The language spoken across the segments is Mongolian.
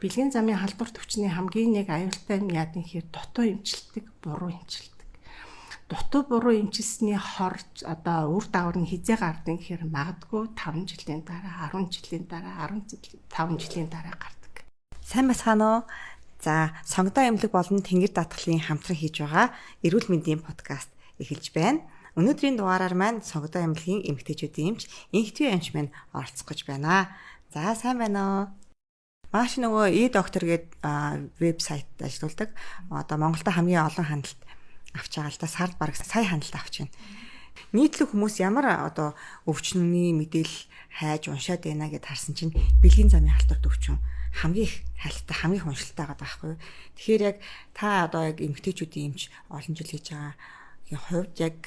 Бэлгийн замын халдвар төвчний хамгийн нэг аюултай юм яад гэхээр дутуу эмчилдэг, буруу эмчилдэг. Дутуу буруу эмчилсний хорж одоо үр дагавар нь хизээ гардаг гэхээр магадгүй 5 жилийн дараа, 10 жилийн дараа, 15 жилийн дараа гардаг. Сайн бацгаана уу? За, сонгодоо эмнэлэг болон тэнгэр даатгалын хамтран хийж байгаа эрүүл мэндийн подкаст эхэлж байна. Өнөөдрийн дугаараар маань сонгодоо эмнэлгийн эмэгтэйчүүдийн эмч Инхтви эмч маань оролцох гэж байна. За, сайн байна уу? Маш нөгөө доктор гээд вебсайт ажилладаг. Одоо Монголда хамгийн олон хяналт авч байгаа л да, сард бараг сая хяналт авч байна. Нийтлэг хүмүүс ямар одоо өвчнөний мэдээлэл хайж уншаад байна гэд харсан чинь бэлгийн замын халдвар төвчөн хамгийн их хайлттай, хамгийн их уншилттай байгаа байхгүй юу. Тэгэхээр яг та одоо яг эмэгтэйчүүдийн эмч олон жил хийж байгаа хувьд яг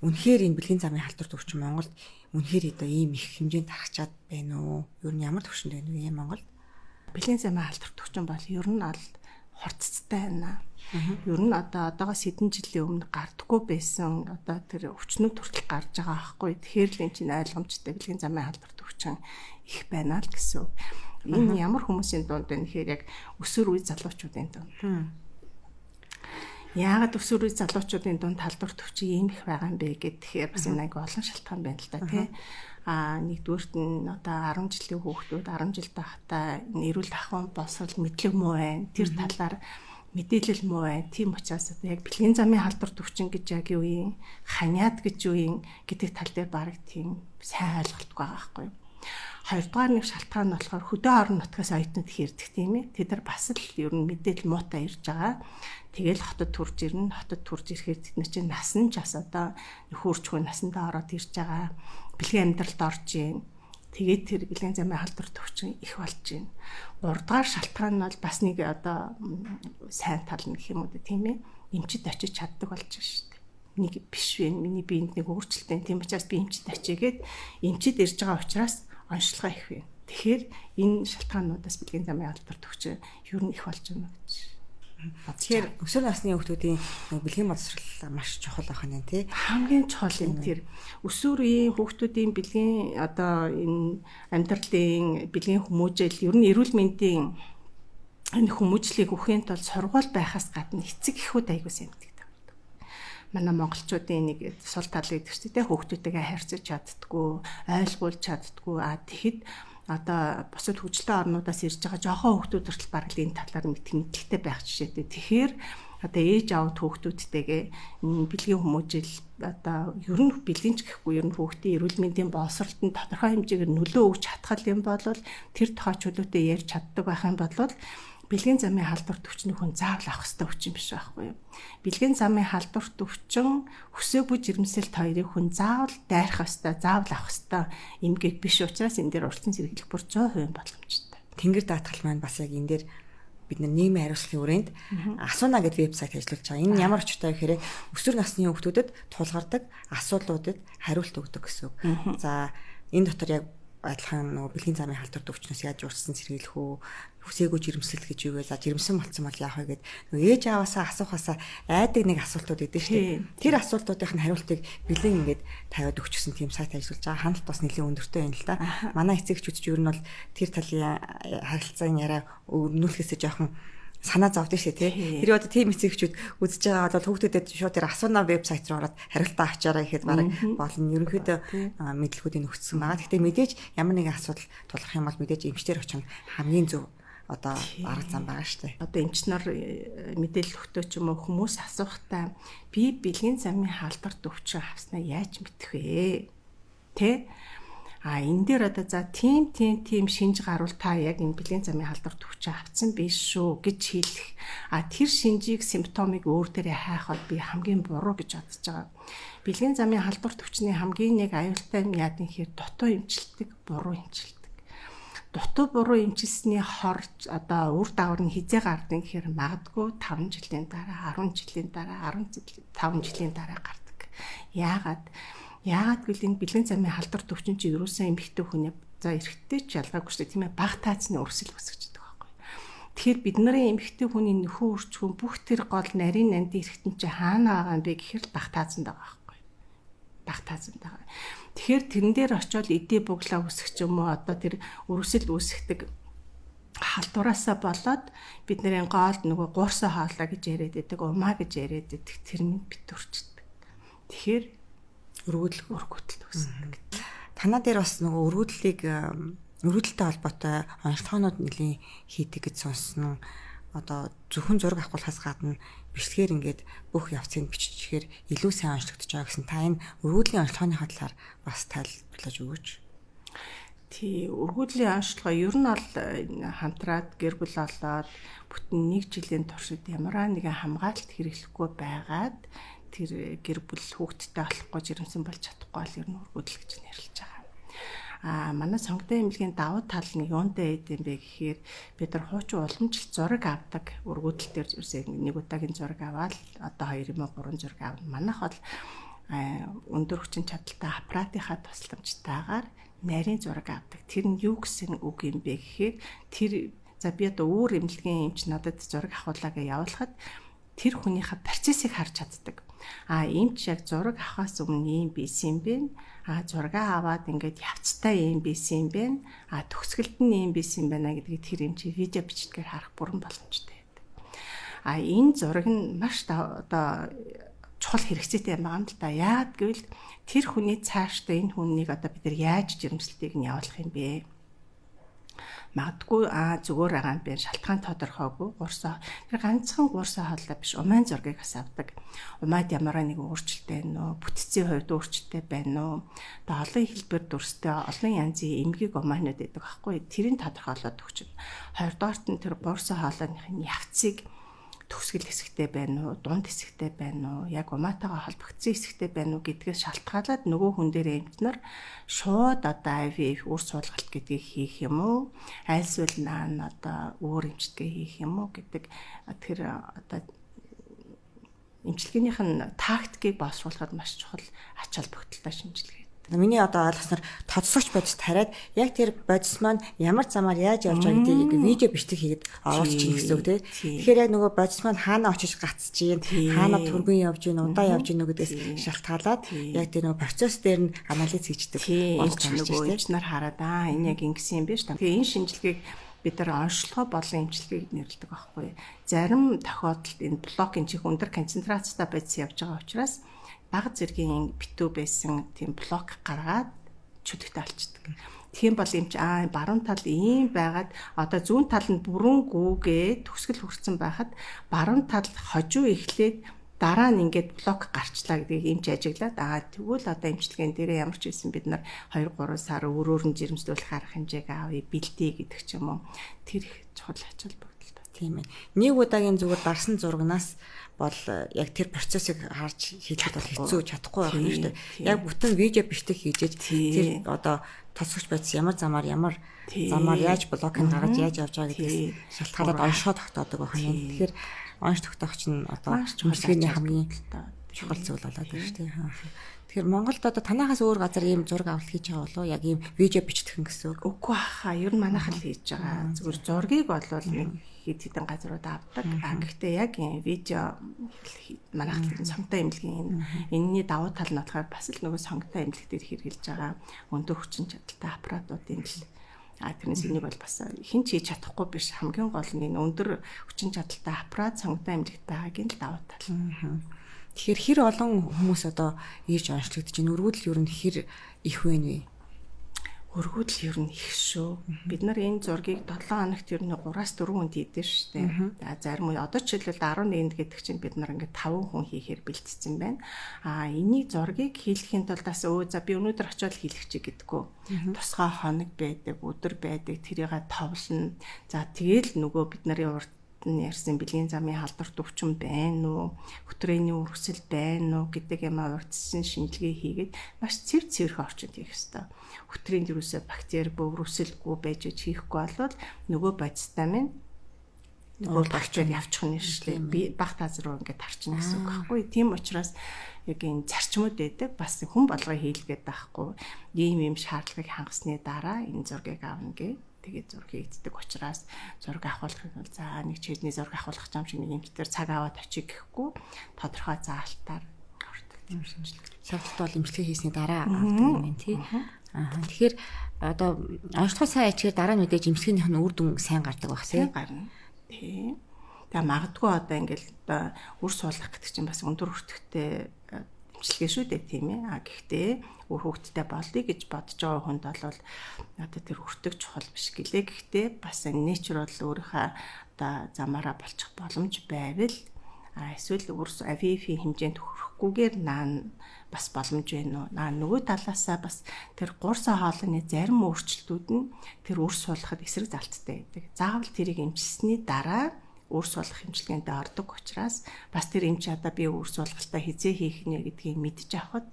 үнэхээр энэ бэлгийн замын халдвар төвчөн Монголд үнэхээр одоо ийм их хэмжээнд тархачаад байна уу? Ер нь ямар төвшөнд байна вэ Монголд? Бэлгийн замын халдвар төвчөн бол ер нь ол хорцтой байна. Ер нь одоогоос хэдэн жилийн өмнө гардаггүй байсан одоо тэр өвчнүүд хүртэл гарч байгаа байхгүй. Тэгэхээр л энэ чинь ойлгомжтой бэлгийн замын халдвар төвчөн их байна л гэсэн. Энэ ямар хүмүүсийн дунд вэ гэхээр яг өсвөр үе залуучуудын дунд. Яагаад өсвөр үе залуучуудын дунд халдвар төвчөн ийм их байгаа юм бэ гэхээр бас энэ олон шалтгаан байна л да тий. Нэгдүгüүрт нь одоо 10 жилийн хүүхдүүд 10 жил байхдаа эрүүл ахуйн боловсрол мэдлэг муу байна. Тэр талаар мэдээлэл муу байна. Тийм учраас одоо яг бэлгийн замын халдвар төвчөн гэж яг юу юм, ханиад гэж юу юм гэдэг тал дээр баг тийм сайн ойлголтгүй байгаа байхгүй юу. Хоёрдугаар нэг шалтгаан нь болохоор хөдөө орон нутгаас оюутнууд хэрдэг тийм ээ. Тэд нар бас л ер нь мэдээлэл муутай ирж байгаа. Тэгэл хотод турж ирнэ. Хотод турж ирэхээр тэд нар чинь насан ч бас одоо нөхөрчгүй насандаа ороод ирж байгаа. Бэлгийн амьдралд орж ийн. Тэгээд тэр бэлгийн замын халдвар төвчөн их болж байна. Гуравдугаар шалтгаан нь бол бас нэг одоо сайн тал нь гэх юм уу тийм ээ. Эмчид очиж чаддаг болж байгаа шүү дээ. Нэг биш вэ. Миний биед нэг өөрчлөлттэй. Тийм учраас би эмчид очигээд эмчид ирж байгаа учраас онцлогоо их вэ. Тэгэхээр энэ шалтгаануудаас бэлгийн замын халдвар төвчөн ер нь их болж байна гэж. Тэгэхээр өсвөр насны хүүхдүүдийн бэлгийн боловсрол маш чухал байх нь тий. Хамгийн чухал юм тэр өсвөр үеийн хүүхдүүдийн бэлгийн одоо энэ амьдралын бэлгийн хүмүүжил ер нь эрүүл мэндийн энэ хүмүүжлийг өгөхийн тулд сургууль байхаас гадна эцэг эхүүд аягүй сэмдэг. Манай монголчуудын нэг сул тал гэдэг чинь тий хүүхдүүдтэйгээ харьцаж чаддггүй, ойлгуулж чаддггүй. Тэгэхэд одоо бусад хөгжлөө орнуудаас ирж байгаа жоохон хүүхдүүд хүртэл бараг л энэ талаар мэдхтэй байх жишээтэй. Тэгэхээр одоо ээж аавд хүүхдүүдтэйгээ бэлгийн хүмүүжил одоо ер нь бэлгийн ч гэхгүй ер нь хүүхдийн эрүүл мэндийн боловсролтод тодорхой хэмжээгээр нөлөө өгч чадхал юм бол тэр тохиол чөлөөтэй ярьж чаддаг байх юм бол бэлгийн замын халдвар төвчний хүн заавал авах хэрэгтэй хүчин биш байхгүй юу. Бэлгийн замын халдвар төвчин өсөөгүй жирэмсэлт хоёрыг хүн заавал дайрах ёстой, заавал авах ёстой эмгэг биш учраас энэ дээр урьдчилан сэргийлэх бүр 100% боломжтой. Тэнгэр даатгал маань бас яг энэ дээр бид нийгмийн хариуцлагын хүрээнд асууна гэдэг вебсайт ажиллаж байгаа. Энэ ямар очтой гэхээр өсвөр насны хүүхдүүдэд тулгардаг асуудлуудад хариулт өгдөг гэсэн үг. За энэ дотор яг адилхан нөгөө бэлгийн замын халдвар төвчнөөс яаж урьдчилан сэргийлэх үү, хүсээгүй жирэмсэлт гэж юу вэ? За жирэмсэн болсон бол яах вэ гэд нөгөө ээж аваасаа асуухаасаа айдаг нэг асуултууд өгдөө шүү дээ. Тэр асуултуудын хариултыг бэлэн ингээд тавиад өгчихсөн тийм сайт ажиллаж байгаа. Хяналт бас нэлээд өндөртэй байна л да. Манай эцэгчүүд ч ер нь бол тэр талын харилцааны яриа нүүлэхээсээ жоохон санаа зовд нь шүү тий. Тэр одоо тийм эцэгчүүд үзэж байгаа бол хүүхдүүдэд шууд тэр асууна вебсайт руу ороод хариултаа авчаарай гэхэд бараг болно. Ерөнхийдөө мэдлэгүүдийг өгсөн байгаа. Гэхдээ мэдээж ямар нэгэн асуудал тулгарх юм бол мэдээж эмчтэр очих нь хамгийн зөв одоо арга зам байгаа шүү дээ. Одоо эмч нар мэдээлэл өгтөө ч юм уу хүмүүс асуухтаа би бэлгийн замын халдвар төвчөн авснаа яаж мэдэх вэ? Тэ? Энэ дээр одоо за тийм шинж гарвал та яг энэ бэлгийн замын халдвар төвчөө авсан биш шүү гэж хэлэх. Тэр шинжийг симптомыг өөр дээрээ хайхад би хамгийн буруу гэж бодож байгаа. Бэлгийн замын халдвар төвчний хамгийн нэг аюултай юм яад гэхээр дутуу эмчилдэг, буруу эмчилдэг. Дутуу буруу эмчилсний хорж одоо үр дагавар нь хизээ гардаг гэхээр магадгүй 5 жилийн дараа, 10 жилийн дараа, 15 жилийн дараа гардаг. Яагаад гэвэл энэ бэлгийн замын халдвар төвчөн чи ерөөсөө эмхтэй хүний за эрэгтэй ч ялгаагүй шүү дээ тийм ээ бага таацны өрсөл үүсгэж байгаа байхгүй. Тэгэхээр бид нарын эмхтэй хүний нөхөн үрчгүн бүх тэр гол нарийн нандин эрэгтэн чи хаана байгаа юм бэ гэхээр бага таацанд байгаа байхгүй. Бага таацанд байгаа. Тэгэхээр тэрэн дээр очиод эдээ буглаа үүсгэж юм уу одоо тэр өрсөл үүсгдэг халдвараасаа болоод бидний гоолд нөгөө гуурсаа хоолой гэж яриад байдаг, умаа гэж яриад байдаг тэрнийг бит өрчдөг. Тэгэхээр өргөдөл үүсдэг. Танаа дээр бас нөгөө өргөдөлтэй холбоотой онцлогоонууд нэлийн хийдэг гэж сонссон. Одоо зөвхөн зураг авахлахаас гадна бичлэгээр ингээд бүх явцыг биччихээр илүү сайн онцлогдож байгаа гэсэн та энэ өргөдлийн онцлогооны талаар бас тайлбарлаж өгөөч. Тий, өргөдлийн онцлогоо ер нь бол хамтраад гэр бүл болоод бүтэн 1 жилийн туршид ямар нэгэн хамгаалалт хэрэглэхгүй байгаад тэр гэр бүл хүүхэдтэй болохгүй жирэмсэн болж чадахгүй бол ер нь өргөдөл гэж нэрлэж байгаа. Манай сонготой эмнэлгийн давуу тал нь юунтай байд юм бэ гэхээр бид нар хуучин уламжлалт зураг авдаг. Өргөдөл дээр ерөөсөө нэг удаагийн зураг аваад одоо 2 юм уу 3 зураг авна. Манайх бол өндөр хүчин чадалтай аппаратынхаа тусламжтайгаар нарийн зураг авдаг. Тэр нь юу гэсэн үг юм бэ гэхээр за би одоо өөр эмнэлгийн эмч надад зураг авахлаа гэж явуулахад тэр хүнийхээ процессыг харж чаддаг. Эмч яг зураг авахаас өмнө ийм бийсэн юм бэ. Зургаа аваад ингээд явцтай ийм бийсэн юм бэ. Төгсгөлд нь ийм бийсэн юм байна гэдгийг тэр эмч видео бичдгээр харах бүрэн боломжтой байдаг. Энэ зураг нь маш одоо чухал хэрэгцээтэй юм байна л да. Яагаад гэвэл тэр хүний цаашдаа энэ хүнийг одоо бид нар яаж жирэмслэлтийг нь явуулах юм бэ? Магадгүй зүгээр байгаа юм бэ, шалтгаан тодорхойгүй гурсаа. Тэр ганцхан гурсаа хоолой биш, умайн зургийг бас авдаг. Умайд ямар нэгэн өөрчлөлт байна уу? Бүтцийн хувьд өөрчлөлттэй байна уу? Одоо олон хэлбэр дүрстэй олон янзын эмгэг умайнууд байдаг байхгүй. Тэрийг тодорхойлоод өгч. Хоёрдугаарт нь тэр гурсаа хоолойны явцыг төгсгөл хэсэгтэй байна уу, дунд хэсэгтэй байна уу, яг умаатайгаа холбогдсон хэсэгтэй байна уу гэдгээс шалтгаалаад нөгөө хүн дээр эмчнэр шууд одоо IVF үр суулгалт гэдгийг хийх юм уу, айлсвал одоо өөр эмчтгээ хийх юм уу гэдэг тэр одоо эмчилгээнийх нь тактикийг боловсруулахад маш чухал ач холбогдолтой шинжилгээ. Миний одоо ойлгосноор тодсогч бодис тариад яг тэр бодис маань ямар замаар яаж явж байгааг гэдгийг видео бичлэг хийгээд оруулчих гэсэн үг тийм. Тэгэхээр яг нөгөө бодис маань хаана очиж гацж гин, хаана түргэн явж гин, удаа явж гин гэдгээс шалтгаалаад яг тэр нөгөө процесс дээр нь анализ хийждэг. Нөгөө эмчнэр хараад энэ яг ингэсэн юм биш үү? Тэгээ энэ шинжилгээг бид нар онцлогоо болон эмчилгээг нэрлэдэг байхгүй. Зарим тохиолдолд энэ блокийн чих өндөр концентрацтай бодис явж байгаа учраас бага зэргийн битүү байсан тийм блок гаргаад чөтгөтө алчдаг. Тийм бол эмч баруун тал ийм байгаад одоо зүүн тал нь бүрэн гүүгээ төгсгөл хүрсэн байхад баруун тал хожуу эхлээд дараа нь ингээд блок гарчлаа гэдгийг эмч ажиглаад тэгвэл одоо эмчилгээнд дээр ямар ч байсан бид нар 2-3 сар өөрөөр нь жирэмслүүлэх арга хэмжээг авъя бэлдээ гэдэг ч юм уу. Тэр их чухал ач холбогдолтой. Тийм ээ. Нэг удаагийн зүгээр дарсан зурагнаас бол яг тэр процессыг харж хийхэд бол хэцүү чадахгүй байх юм шүү дээ. Яг бүтэн видео бичлэг хийжээж тэр одоо тосгоч бодис ямар замаар яаж блокийг гаргаж яаж явж байгаа гэдгээс шалтгаалаад оншоо тогтоодог байх юм. Тэгэхээр онш тогтоогч нь одоо эмчилгээний хамгийн чухал зүйл болоод байна шүү дээ. Тэгэхээр Монголд одоо танахаас өөр газар ийм зураг авалт хийж байгаа болов яг ийм видео бичдэг гэсэн үг. Үгүй хаа, ер нь манайхан л хийж байгаа. Зүгээр зургийг бол нэг хэд хэдэн газрууд авдаг. Гэхдээ яг ийм видео манайх сонготой эмнэлгийн энэний давуу тал нь болохоор бас л нөгөө сонготой эмнэлэг дээр хэрэгжилж байгаа өндөр хүчин чадалтай аппаратуудын л тэрнээс энийг бол бас хэн ч хийж чадахгүй биш. Хамгийн гол нь энэ өндөр хүчин чадалтай аппарат сонготой эмнэлэгт байгаагийн л давуу тал. Тэгэхээр хэр олон хүмүүс одоо ирж онцлогдож байна. Өргөдөл ер нь хэр их вэ нэ? Өргөдөл ер нь их шүү. Бид нар энэ зургийг 7 хоногт ер нь 3-4 хүнд хийдэж штэ. Зарим үе одоо жишээлбэл 11-нд гэдэг чинь бид нар ингээд 5 хүн хийхээр бэлтцсэн байна. Энийг зургийг хийлгэхийн тулд бас за би өнөөдөр очиод хийлгэж гэдэггүй. Тусгай хоног байдаг, өдөр байдаг, тэрийг товлно. За тэгэл нөгөө бид нарын урд ярьсан бэлгийн замын халдварт өвчин байна уу, хөтрээний үргэлжил байна уу гэдэг юм урдсан шинжилгээ хийгээд маш цэвэр орчинд хийх ёстой. Хөтрээнд юусаа бактери бөврөсөлгүй байж хийхгүй болвол нөгөө бодистай минь нөгөө бактери явчих нь шээ. Би бах таз руу ингээд тарчна гэсэн үг байхгүй. Тийм учраас яг энэ зарчмууд байдаг. Бас хүн болгоо хийлгээд байхгүй. Ийм шаардлагыг хангасны дараа энэ зургийг авна гэ. Тэгээд зураг хийгддэг учраас зураг авахлахыг бол за нэг чийдний зураг авахлах юм шиг нэг эмчтэр цаг аваад очиг гэхгүй тодорхой заалтаар авдаг тийм шинжилгээ. Шавталт бол эмчилгээ хийсний дараа авдаг юм байна тий. Тэгэхээр одоо онцлог сайн ичгээр дараа нь мэдээж эмчилгээнийх нь үр дүн сайн гардаг баг тийм. Гарна. Тий. Тэгээ магадгүй одоо ингээл одоо үр суулгах гэдэг чинь бас өндөр өртөгтэй эмчилгээ шүү дээ тийм ээ. Гэхдээ үр хөвгттэй болдгийг гэж бодож байгаа хүнд бол одоо тэр өртөг чухал биш гэлээ. Гэхдээ бас нэчрал өөрийнхөө одоо замаараа болчих боломж байвал эсвэл АВФ-ийн хэмжээнд хүрэхгүйгээр бас боломж байна уу? Нөгөө талаасаа бас тэр гурсан хоолойны зарим өөрчлөлтүүд нь тэр үр суулгахад эсрэг залттай байдаг. Заавал тэрийг эмчилсэний дараа үр суулгах эмчилгээнд ордог учраас бас тэр эмч одоо би үр суулгалтаа хизээ хийх нэ гэдгийг мэдж авахд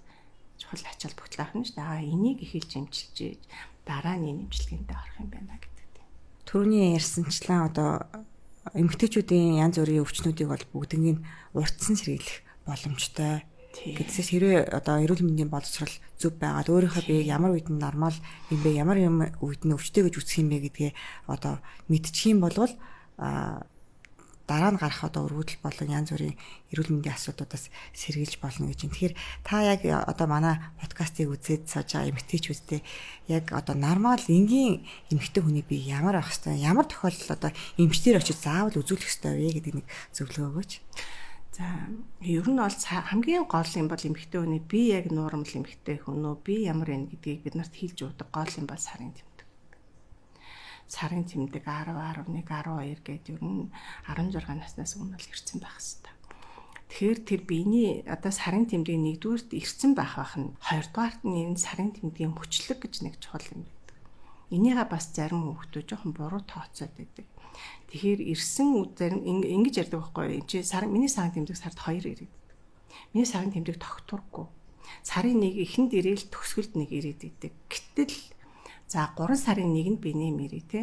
чухал ач холбогдол авах нь шүү дээ. Энийг эхэлж эмчилж дараа нь эмчилгээнд орох юм байна гэдэг. Төрөний ярьсанчлан одоо эмэгтэйчүүдийн янз бүрийн өвчнүүдийг бол бүгднийг урдсан сэргийлэх боломжтой. Гэвч хэрвээ одоо эрүүл мэндийн боловсрол зөв байгаад өөрийнхөө биеийг ямар үед нь нормал юм бэ, ямар үед нь өвчтэй гэж үзэх юм бэ гэдгээ одоо мэдчих юм бол дараа нь гарах одоо өргөдөл болон янз бүрийн эрүүл мэндийн асуудлуудаас сэргийлж болно гэж. Тэгэхээр та яг одоо манай подкастыг үзээд сууж байгаа эмэгтэйчүүдтэй яг одоо нормал энгийн эмэгтэй хүний бие ямар ах хэвээр ямар тохиолдолд одоо эмчтэр очиж заавал үзүүлэх хэвээр вэ гэдэг нэг зөвлөгөө өгөөч. За ер нь бол хамгийн гол юм бол эмэгтэй хүний би яг нурмал эмэгтэй хүн үү, би ямар байна гэдгийг бид нарт хэлж өгдөг гол юм бол сарын тэмдэг. Сарын тэмдэг 10, 11, 12 гэдэг ер нь 16 наснаас өмнө бол ирсэн байх хэвээр. Тэгэхээр тэр биений одоо сарын тэмдгийн нэгдүгээрт ирсэн байх нь хоёрдугаарт нь энэ сарын тэмдгийн хүчлэг гэж нэг чухал юм байдаг. Энийгээ бас зарим хүүхдүүд жоохон буруу тооцоод байдаг. Тэгэхээр ирсэн зарим ингэж ярьдаг байхгүй юу? Миний сарын тэмдэг сард 2 ирээд. Миний сарын тэмдэг тогтворгүй. Сарын 1 эхэнд ирээл төгсгөлд нэг ирээд идэг. Гэтэл за 3 сарын 1-нд би нэмэрээ те.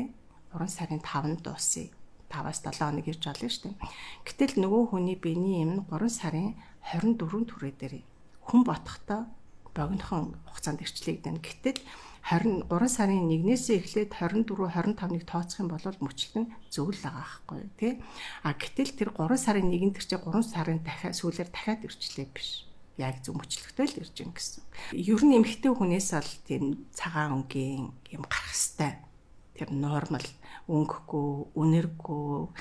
3 сарын 5-нд дуусъя. 5-аас 7 хоног ирж болно шүү дээ. Гэтэл нөгөө хүний биений юм нь 3 сарын 24-нд хүрээ дээрээ. Хүн бодохдоо богинохон хугацаанд ирчлээ гэдэг нь. Гэтэл 3 сарын 1-ээс эхлээд 24, 25-ныг тооцох юм бол мөчлөн зөвл байгаа байхгүй юу тий. Гэтэл тэр 3 сарын 1-нд тэр чинь 3 сарын сүүлээр дахиад ирчлээ биш. Яг зөв мөчлөгтэй л ирж гин гэсэн. Ер нь эмэгтэй хүнээс бол тийм цагаан өнгийн юм гарах хэвээр. Тэр нормал өнгөхгүй, үнэргүй,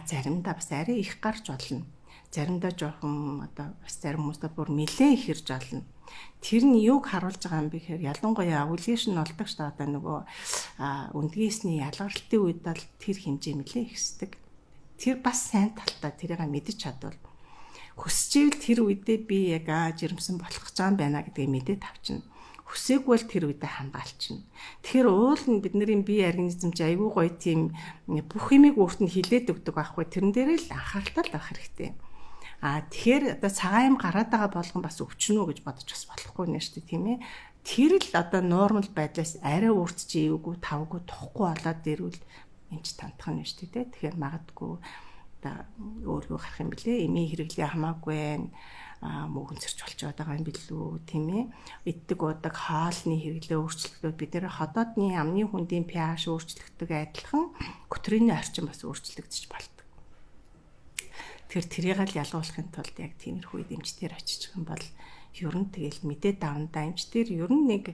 заримдаа бас арай их гарч болно. Заримдаа жоохон одоо бас зарим хүмүүстээ бүр нэлээ их ирж болно. Тэр нь юуг харуулж байгаа юм бэ гэхээр ялангуяа овуляшн болдог шүү дээ. Одоо нөгөө өндгийсний ялгарлтын үед бол тэр хэмжээ нэлээ ихсдэг. Тэр бас сайн талтай тэрийг мэдэж чадвал хүсчихвэл тэр үедээ би яг жирэмсэн болох гэж байгаа юм байна гэдгийг мэдээд авчна. Хүсээгүй бол тэр үедээ хамгаалчихна. Тэгэхээр уул нь бидний бие организм чи айгүй гоё тийм бүх юмыг өөрт нь хилээд өгдөг байхгүй. Тэрэн дээр л анхааралтай байх хэрэгтэй. Тэгэхээр одоо цагаан юм гараад байгаа болгон бас өвчнө үү гэж бодож бас болохгүй нэ шүү дээ тийм ээ. Тэр л одоо нормал байдлаас арай өөрт чи эвгүй тавгүй тухгүй болоод ирвэл энэ ч тантах нь шүү дээ. Тэгэхээр магадгүй одоо өөрөө гарах юм блэ. Эмийн хэрэглээ хамаагүй байна. Мөнгөнцөрч болж байгаа юм билүү тийм ээ. Иддэг удаг хоолны хэрэглээ өөрчлөлтүүд бид нэр ходоодны амны хүндийн pH өөрчлөгдөг адилхан готрины орчин бас өөрчлөгдөж болдог. тэрийг л ялгуулахын тулд яг тиймэрхүү эмчтэр очиж байгаа юм бол ер нь тэгэл мэдээд давандаа эмчтэр ер нь нэг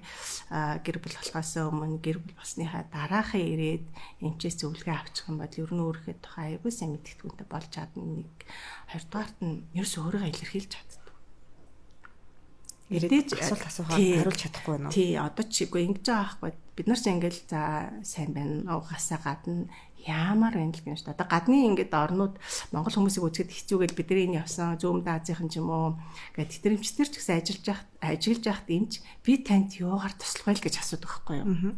гэр бүл болохоос өмнө гэр бүл болсныхаа дараахан ирээд эмчээс зөвлөгөө авчих юм бол ер нь өөрийнхөө тухай аягүй сайн мэдтгүүнтэй болж чадна. Нэг хоёрдугаарт нь ерөөсөө өөрийгөө илэрхийлж чаддаг. Ирээдүйд асуулт хариулж чадахгүй байна уу? Тий, одоо чигүй ингэж байгаа байхгүй. Бид нар ч ингээл за сайн байна угаасаа гадна ямар байна л гэнэ шүү дээ. Одоо гадны ингээд орнууд Монгол хүмүүсийг үзэхэд хэцүүгээл бидний энэ явсан зүүмд Азийн ч юм уу гэдэг тэтэрэмчтэр ч гэсэн ажиллаж яхад эмч би танд юугаар туслах вэ гэж асуудаг байхгүй юу?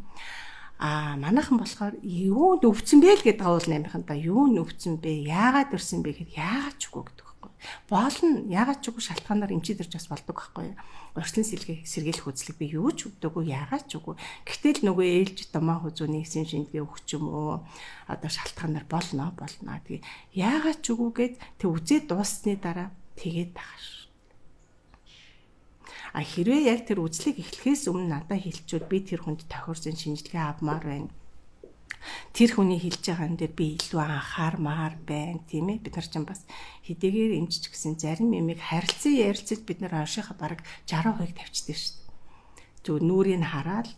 Манайхан болохоор юу өвцөн бэ л гэдэг хаул наймынхантаа юу өвцөн бэ? Яагаад өрсөн бэ гэхэд яагаад ч үгүй гэдэг байхгүй. Болно яагаад ч үгүй шалтгаанаар эмчид ирж бас болдог байхгүй юу? Урьдчилан сэргийлэх үзлэг би юу ч өгдөггүй яагаад ч үгүй. Гэтэл нөгөө ээлж домоо хүзүүний эсийн шингээ өгч юм уу? Одоо шалтгаанаар болно. Тэгээ яагаад ч үгүйгээд тэг үзээд дууссаны дараа тэгээд байгаа ш. Хэрвээ яг тэр үзлийг эхлэхээс өмнө надад хэлчихвэл би тэр хүнд тохиорсон шинжилгээ авмаар байна. Тэр хүний хэлж байгаа юм дээр би илүү анхаармаар байна, тийм ээ. Бид нар ч бас хэдийгээр эмчч гэсэн зарим юмыг харилцан ярилцаж бид нар оншихаа бараг 60% тавьчихдээ шүү дээ. зөв нүрийг хараад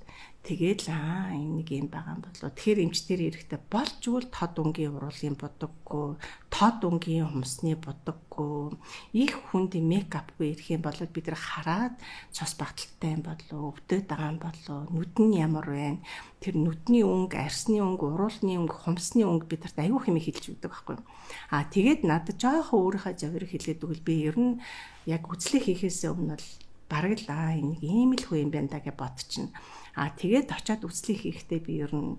тэгээд энэ нэг юм байгаа юм болоо. Тэгэхээр эмчтэр эрэхтэй болж үл тод өнгийн уруулын бодоггүй, тод өнгийн хумсны бодоггүй, их хүнд мейкапгүй ирэх юм бол бид нар хараад цус багталтай юм болоо, өвдөд байгаа юм болоо, нүд нь ямар вэ? Тэр нүдний өнгө, арсны өнгө, уруулны өнгө, хумсны өнгө бид нарт аюу хэмээн хэлж өгдөг байхгүй юу? Тэгээд надад жоохон өөрийнхөө завирыг хэлээд өгвөл би ер нь яг үзлээ хийхээс өмнө бол бараг л энэ ийм л хөө юм байна да гэж бодчихно. Тэгээд очиад үзлээ хийхдээ би ер нь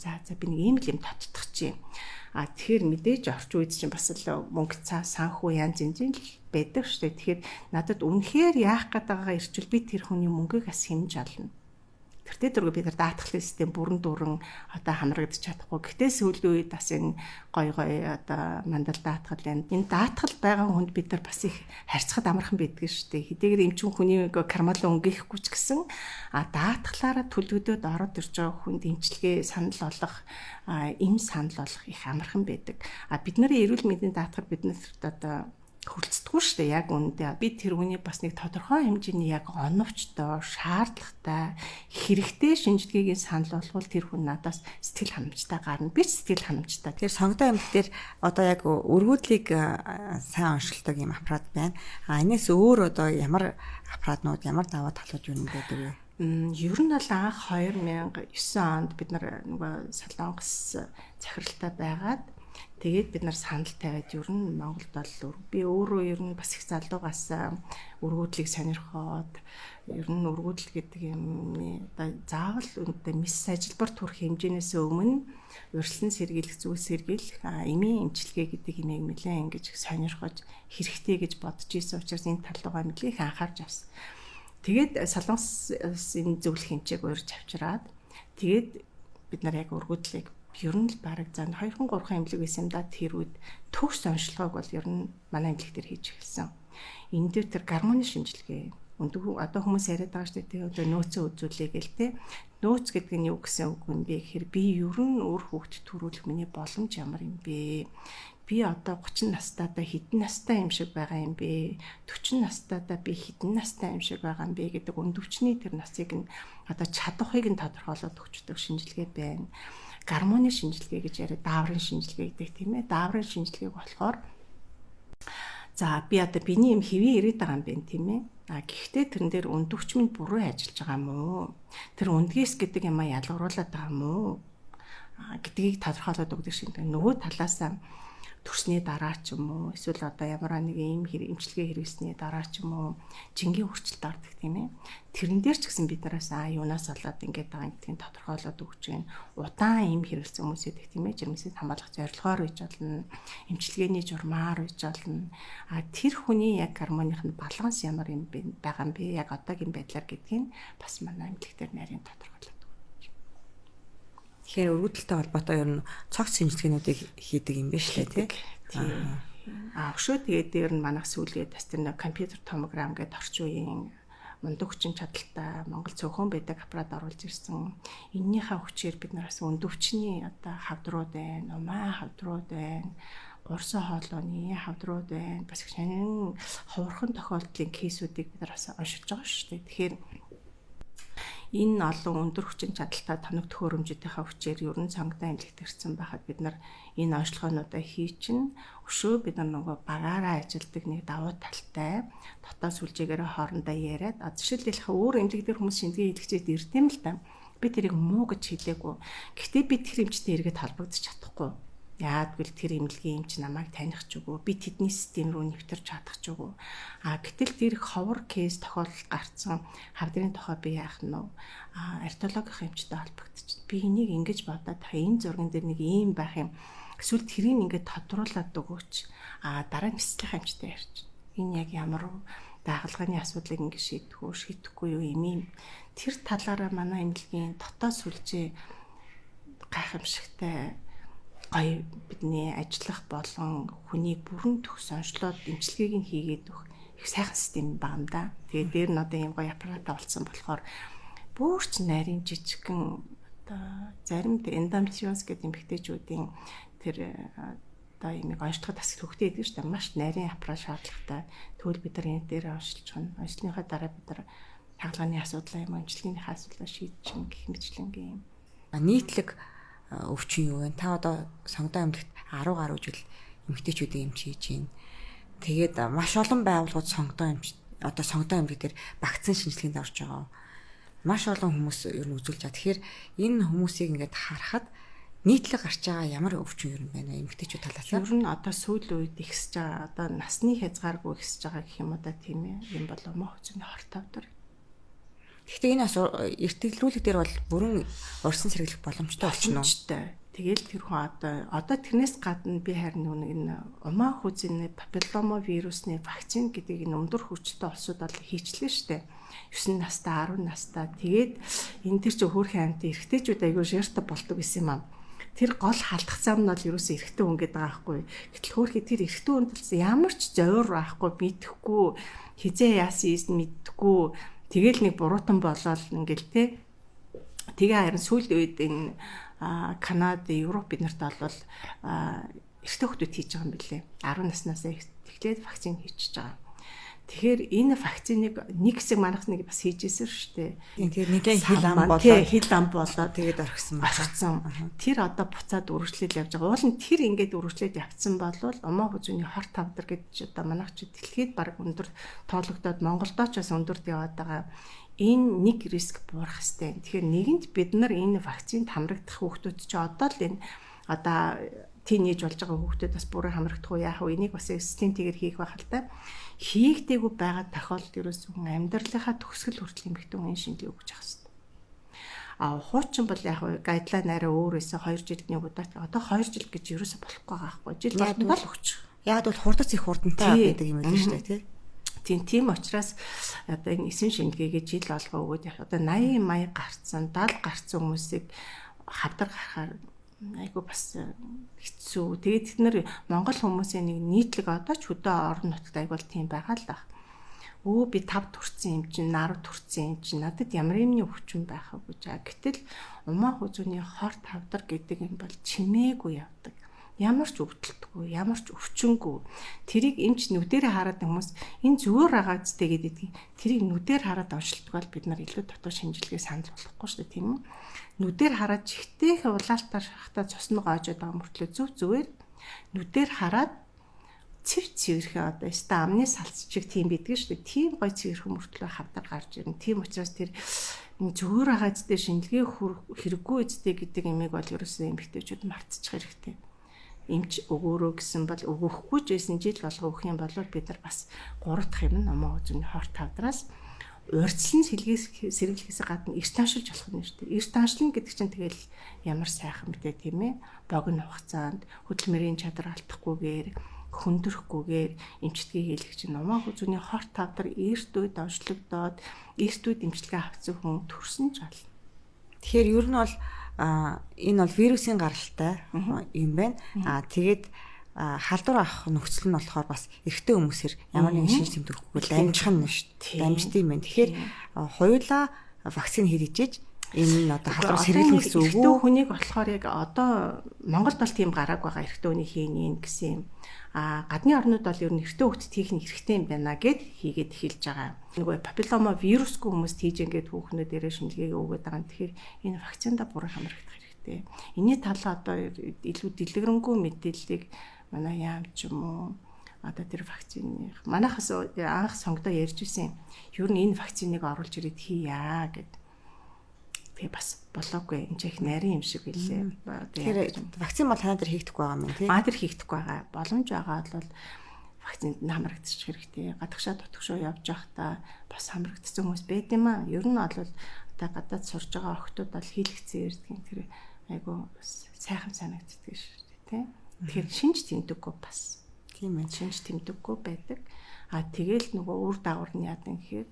за би нэг ийм л юм тодтох чинь. Тэгэхээр мэдээж орчин үед чинь бас л мөнгө цаа санхүү янз янз л байдаг шүү дээ. Тэгэхээр надад үнэхээр яах гээд байгаагаа ирчвэл би тэр хүний мөнгийг бас хэмж олно. Тэртээ дөрөв бид нар даатгалын систем бүрэн дүүрэн одоо хамрагдаж чадахгүй. Гэтээ сүүлийн үед бас энэ гой одоо мандал даатгал байна. Энэ даатгал байгаа хүнд бид нар бас их харьцахад амархан байдаг шүү дээ. Хэдийгээр эмчүүн хүний кармал өнгөхгүй ч гэсэн даатгалаараа төлөвлөдөд ороод ирж байгаа хүнд эмчилгээ санал болгох эм санал болгох их амархан байдаг. Бид нарын эрүүл мэндийн даатгал биднэрт одоо хөлцдөггүй шүү дээ. Яг үүндээ би тэр хүний бас нэг тодорхой хэмжээний яг оновчтой, шаардлагатай, хэрэгтэй шинжилгээгийн санал болгол тэр хүн надаас сэтгэл ханамжтай гарна. Би сэтгэл ханамжтай. Тэгэхээр сонготой амьд дээр одоо яг өргөдлийг сайн оншилдог юм аппарат байна. Энэс өөр одоо ямар аппаратнууд, ямар даваа талууд юу байдаг вэ? Ер нь бол анх 2009 онд бид нар нөгөө Солонгос захиралтай байгаад тэгээд бид нар санал тавиад ер нь Монголд бол би өөрөө ер нь бас их залуугаас өргөдлийг сонирхоод ер нь өргөдөл гэдэг юм одоо заавал үүнтэй мис ажилбар төрөх хэмжээнээс өмнө урьдчилан сэргийлэх, зүг сэргийлэх, эмийн эмчилгээ гэдэг юмыг нэлээд ингэж сонирхож хэрэгтэй гэж бодож ирсэн учраас энэ тал руугаа нэлээд их анхаарч авсан. Тэгээд Солонгосын зөвлөх хэмжээг урьж авчираад тэгээд бид нар яг өргөдлийг ер нь л бараг зан 2-3 эмнэлэг байсан юм да. Тэр үед төгс онцлогоог бол ер нь манай эмнэлэг дээр хийж эхэлсэн. Энэ дээр тэр гормоны шинжилгээ одоо хүмүүс яриад байгаа шүү дээ. Одоо нөөцөө үзүүлээ гэл те. Нөөц гэдэг нь юу гэсэн үг юм бэ гэхээр би ер нь өөр хүүхэд төрүүлэх миний боломж ямар юм бэ? Би одоо 30 настайдаа хэдэн настай юм шиг байгаа юм бэ? 40 настайдаа би хэдэн настай юм шиг байгаа юм бэ гэдэг өндөвчний тэр насыг нь одоо чадахыг нь тодорхойлоод өгчдөг шинжилгээ байна. Гормоны шинжилгээ гэж яриад дааврын шинжилгээ гэдэг тийм ээ. Дааврын шинжилгээг болохоор за би одоо биений юм хэвээ ирээд байгаа юм байна тийм ээ. Гэхдээ тэрэн дээр өндөвч минь буруу ажиллаж байгаа юм уу? Тэр өндгээс гэдэг юм ялгаруулад байгаа юм уу? Гэдгийг тодорхойлоод өгдөг шинжилгээ. Нөгөө талаас төрсний дараа ч юм уу эсвэл одоо ямар нэг ийм эмчилгээ хэрэглэсний дараа ч юм уу жингийн хүрчлэлт ордог тийм ээ. Тэрэн дээр ч гэсэн бид нараас юунаас болоод ингэж байгаа гэдгийг тодорхойлоод өгч гэн. Удаан ийм хэрэглэсэн хүмүүсэд тийм ээ жирэмсэд хамгаалах зорилгоор үйж болно. Эмчилгээний журмаар үйж болно. Тэр хүний яг гормоных нь баланс ямар юм байгаа юм бэ? Яг одоогийн байдлаар гэдгийг бас манай эмнэлэг дээр нарийн тодорхойлоод. Тэгэхээр өргөдөлтэй холбоотой ер нь цогц шинжилгээнүүдийг хийдэг юм биш лээ тий. Өшөө тэгээд дээр нь манайх сүүлгээд бас тэр компьютер томограм гэдэг орчин үеийн мундаг хүчин чадалтай Монгол цөөхөн байдаг аппарат оруулж ирсэн. Эннийхээ хүчээр бид нараас өндөвчний одоо хавдрууд байна, умаа хавдрууд байна, гурсан хоолойны хавдрууд байна. Бас их шанин ховорхон тохиолдлын кейсүүдийг бид нараас уншиж байгаа шүү дээ. Тэгэхээр энэ олон өндөр хүчин чадалтай тоног төхөөрөмжүүдийнхээ хүчээр ерөн сонготой эмнэлэгт ирсэн байхад бид нар энэ онцлогоонуудаа хийчин өшөө бид нар нөгөө багаараа ажилдаг нэг давуу талтай дотоод сүлжээгээрээ хоорондоо яриад жишээлбэл өөр эмнэлэг дээр хүмүүс шинжилгээ хийлгэжээд ирдэм л да. Би тэрийг муу гэж хэлээгүй. Гэхдээ би тэр эмчтэй эргээд холбогдож чадахгүй. Яагвал тэр эмнэлгийн эмч намайг таних ч үгүй. Би тэдний систем рүү нэвтэрч чадах ч үгүй. Гэтэл тэр ховор кейс тохиолдол гарцсан хавдрын тухай би яах нь вэ? Артологийн эмчтэй холбогдчих. Би энийг ингэж бодоод энэ зурган дээр нэг ийм байх юм. Эсвэл тэрийг ингээд тодруулаад өгөөч. Дараа нь нислэх эмчтэй ярьж. Энэ яг ямар дагалганы асуудлыг ингэ шийдэхгүй юу юм. Тэр талаараа манай эмнэлгийн дотоод сүлжээ гайхамшигтай гоё бидний ажиллах болон хүнийг бүрэн төгс онцлоод эмчилгээг нь хийгээд өгөх их сайхан систем байна да. Тэгээд дээр нь одоо ийм гоё аппарат олцсон болохоор бүрч нарийн жижигхэн одоо заримд эндометриоз гэдэг эмэгтэйчүүдийн тэр одоо ийм онцлоход бас хөвгтэй байдаг шүү дээ. Маш нарийн аппарат шаардлагатай. Тэгвэл бид нар энэ дээр онцлж чана. Онцлохын дараа бид нар хагалгааны асуудлаа юм эмчилгээнийхээ асуудлаа шийдэж чинь гэх мэтчлэнгийн юм. Нийтлэг өвчин юу вэ? Та одоо сонгодог эмнэлэгт 10 гаруй жил эмэгтэйчүүдийн эмч хийж байна. Тэгээд маш олон байгууллагууд сонгодог эмнэлэг дээр вакцин шинжилгээнд орж байгаа. Маш олон хүмүүс ер нь үзүүлж байгаа. Тэгэхээр энэ хүмүүсийг ингээд харахад нийтлэг гарч байгаа ямар өвчин ер нь байна вэ? Эмэгтэйчүүд талаас нь. Ер нь одоо сүүлийн үед ихсэж байгаа. Одоо насны хязгааргүй ихсэж байгаа гэх юм одоо тийм юм бол мөн хүчний хорт тавдар. Гэхдээ энэ бас эртгэлрүүлэг дээр бол бүрэн урьдсан сэргийлэх боломжтой болчихно уу? Тэгэл тэр хүн одоо тэрнээс гадна би харин энэ умаа хүзний папиллома вирусны вакцин гэдэг энэ өндөр хүчтэй улсууд бол хийчлээ штэ. 9 настай 10 настай тэгээд энэ төр чи хөөрхөн амт эрэгтэйчүүд аягүй ширтэ болдог гэсэн юм аа. Тэр гол халдах зам нь бол ерөөсөө эрэгтэй хүн гэдэг байгаа байхгүй. Гэтэл хөөрхий тэр эрэгтэй хүн талаас ямар ч зовир байхгүй мэдэхгүй хизээ яасан мэдэхгүй тэгэл нэг буруутан болоод ингээл те. Тэгээ харин сүүлийн үед энэ Канада, Европ биднэрт бол эрэгтэй хүмүүс хийж байгаа юм билээ. 10 наснаас эхлээд вакцин хийчихэж байгаа. Тэгэхээр энэ вакциныг нэг хэсэг манайх нэг бас хийжсэн шүү дээ. Тэгэхээр нэгэн хил ам болоод тэгээд орхисон. Тэр одоо буцаад үргэлжлэл явж байгаа. Уул нь тэр ингээд үргэлжлээд явцсан болвол умаа хүзүүний хорт тавдар гэж одоо манайх ч дэлхийд баг өндөр тоологдоод Монголдоо ч бас өндөрд яваад байгаа. Энэ нэг риск буурах хэвээр. Тэгэхээр нэгэнд бид нар энэ вакцинд хамрагдах хүүхдүүд ч одоо л энэ одоо тийнейж болж байгаа хүүхдүүд бас бүрэн хамрагдах уу яах вэ? Энийг бас стентигээр хийх байх л та. Хийгдээгүй байгаа тохиолдолд ерөөс хүн амьдралынхаа төгсгөл хүртэл эмэгтэй хүн шинжилгээ өгч явах хэрэгтэй. Хуучин бол яг гайдлайн арай өөр байсан 2 жилд нэг удаа. Одоо 2 жил гэж ерөөсө болохгүй байгаа байхгүй. Жил болтол өгч. Яг бол хурдац их хурдантай байдаг юм л шүү дээ тий. Тийм учраас одоо энэ эсвэн шинжилгээгээ жил болгоо өгөөд одоо 80 маяг гарцсан 70 гарцсан хүмүүсийг хавдар гарахаар айгу бас хэцүү. Тэгээд бид нар Монгол хүмүүсийн нэг нийтлэг одоо ч хөдөө орон нутагт айгу бол тийм байгаа л баг. Би 5 төрсэн юм чинь 10 төрсэн юм чинь надад ямар юмны өвчин байхаа гэж. Гэтэл умаа хүзүүний хорт хавдар гэдэг юм бол чимээгүй явдаг. Ямар ч өвдөлтгүй, ямар ч өвчнгүй. Тэрийг эмч нүдэрээ хараад хүмүүс энэ зүгээр байгаа зүтэй гэдэг. Тэрийг нүдээр хараад оншилдог бол бид нар илүү дотоод шинжилгээ санал болгохгүй шүү дээ, тийм үү? Нүдээр хараад чихтэйх улаалтаар шахтаа цусны гоожод байгаа мөртлөө зүгээр нүдээр хараад цэвэрхээ одоо яста амны салц чиг тийм биддэг шүү дээ. Тийм гой цэвэрхэн мөртлөө хавдар гарч ирнэ. Тийм учраас тэр зүгээр байгаа зүтэй шинжилгээ хэрэггүй зүтэй гэдэг имийг бол ерөөсөө эмэгтэйчүүд мартчих хэрэгтэй. Эмч өгөөрөө гэсэн бол өгөхгүй ч байсан жил болго өгөх юм бол бид нар бас 3 дахь юм намаа үзүний хорт тавдраас урьдчилан сэргийлэхээс гадна эрт таашилж болох юм шүү дээ. Эрт таашилна гэдэг чинь тэгэл ямар сайхан мэдээ тийм ээ. Богино хугацаанд хөдөлмөрийн чадвар алдахгүйгээр хөндрөхгүйгээр эмчилгээ хийлгэх чинь намаа үзүний хорт тавдар эрт үед онцлогдоод эрт үед эмчилгээ авсан хүн төрсөн ч болно. Тэгэхээр ер нь бол энэ бол вирусын гаралтай юм байна. Тэгээд халдвар авах нөхцөл нь болохоор бас эрэгтэй хүмүүсээр ямар нэгэн шинж тэмдэггүй дамжих нь шүү дээ. Дамждаг юм байна. Тэгэхээр хоёулаа вакцин хийгдэж энэ нь одоо халдвар сэргийлэх гэсэн үг үү? Эрэгтэй хүнийг болохоор яг одоо Монголд бол тийм гарааг байгаа эрэгтэй хүний хийнэ гэсэн юм. Гадны орнууд бол ер нь эрэгтэй хүүхдэд хийх нь хэрэгтэй юм байна гэд хийгээд эхэлж байгаа. Нөгөө папиллома вирусгүй хүмүүст хийж ингээд хүүхнүүдээрээ шинжилгээ өгöd байгаа. Тэгэхээр энэ вакцинда бүрэн хамрагдах хэрэгтэй. Энийний талаа одоо илүү дэлгэрэнгүй мэдээллийг манай яам ч юм уу одоо тэр вакцины манайхаас анх сонгодоо ярьж ирсэн. Ер нь энэ вакциныг оруулж ирээд хийя гэд. Тэгээ бас болоогүй энэ ч их нарийн юм шиг билээ. Тэгэхээр вакцин бол танаа дээр хийгдэхгүй байгаа юм тий. Тэр хийгдэхгүй байгаа. Боломж байгаа бол вакцинд хамрагдчих хэрэгтэй. Гадагшаа дутгшоо явж байхдаа бас хамрагдсан хүмүүс байд юм аа. Ер нь бол одоо гадаад сурж байгаа охтууд бол хийлгэцэн ирдэг. Тэр айгу сайхан санагддаг шүү дээ тий. Тэгэхээр шинж тэмдэггүй бас. Тийм ээ. Шинж тэмдэггүй байдаг. Тэгэл нөгөө үр дагавар нь яадан гэхээр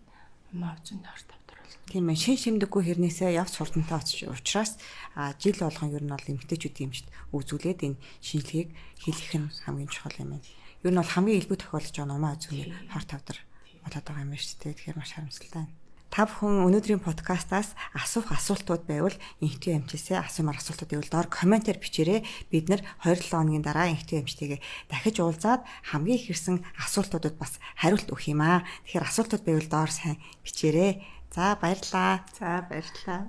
маавцын хорт тавдар бол. Тийм ээ. Шинж тэмдэггүй хэрнээсээ явц хурдантай учраас жил болгон ер нь бол эмэгтэйчүүдийн эмчт үзүүлээд энэ шинжилгээг хийх нь хамгийн чухал юм байна. Ер нь бол хамгийн илбэг тохиолдож байгаа нумаа үзүүний хорт тавдар болоод байгаа юм байна шүү дээ. Тэгэхээр маш харамсалтай байна. Та бүхэн өнөөдрийн подкастаас асуух асуултууд байвал эмэгтэй эмчээсээ асуумаар асуултууд байвал доор комментээр бичээрэй. Бид нэр 2-7 хоногийн дараа эмэгтэй эмчтэйгээ дахиж уулзаад хамгийн их ирсэн асуултуудад бас хариулт өгөх юм аа. Тэгэхээр асуултууд байвал доор сайн бичээрэй. За баярлалаа. За баярлалаа.